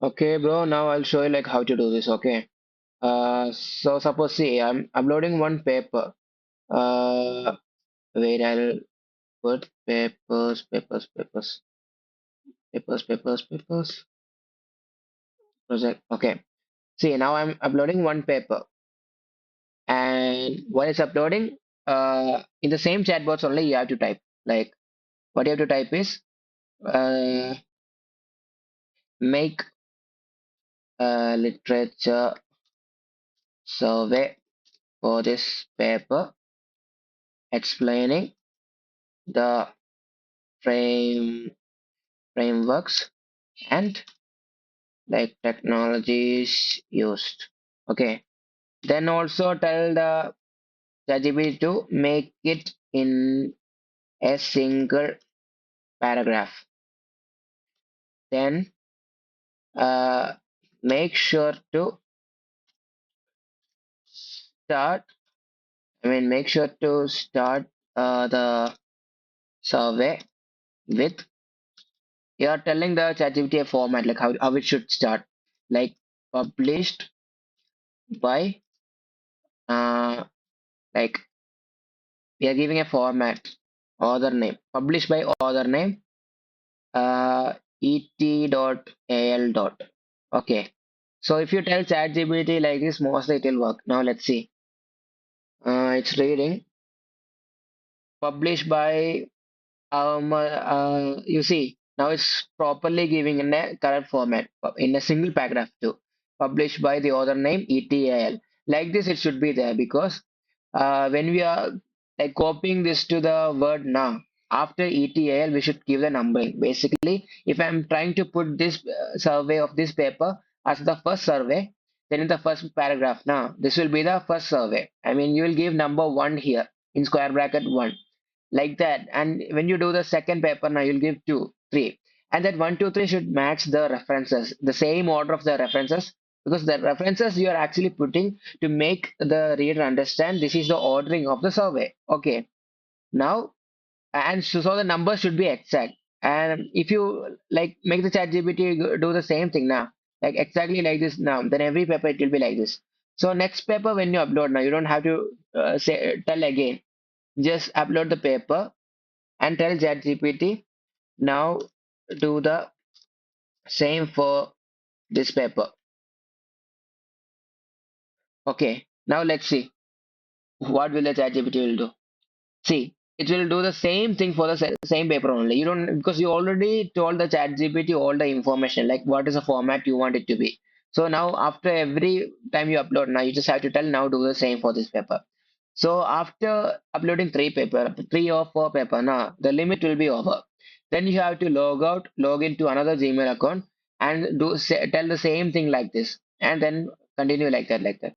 Okay, bro. Now I'll show you like how to do this. Okay. So suppose see, I'm uploading one paper. Uh, Wait, I'll put papers, project. Okay. See, now I'm uploading one paper, and while it's uploading, in the same chat box only you have to type. Like what you have to type is, uh, make a literature survey for this paper explaining the frame frameworks and like technologies used. Okay. Then also tell the ChatGPT to make it in a single paragraph. Then uh, make sure to start. Make sure to start the survey with you're telling the ChatGPT a format like how it should start, like published by uh, like we are giving a format author name published by author name uh, et.al dot. Okay. So if you tell ChatGPT like this, mostly it will work. Now let's see. It's reading published by you see now it's properly giving in a correct format in a single paragraph too. Published by the author name ETAL. Like this, it should be there because when we are like copying this to the word now, after ETAL, we should give the numbering. Basically, if I'm trying to put this survey of this paper as the first survey, then in the first paragraph, now this will be the first survey. You will give number one here in square bracket one like that. And when you do the second paper, now you'll give two, three, and that one, two, three should match the references, the same order of the references, because the references you are actually putting to make the reader understand this is the ordering of the survey. Okay, now so the numbers should be exact. And if you like make the chat GPT do the same thing now, like exactly like this now, then every paper it will be like this. So next paper when you upload now, you don't have to say tell again. Just upload the paper and tell ChatGPT now do the same for this paper. Okay, now let's see what will the ChatGPT will do. See, it will do the same thing for the same paper only. You don't because you already told the ChatGPT all the information like what is the format you want it to be. So now after every time you upload, now you just have to tell now do the same for this paper. So after uploading three or four paper, now the limit will be over. Then you have to log out, log into another Gmail account, and tell the same thing like this, and then continue like that, like that.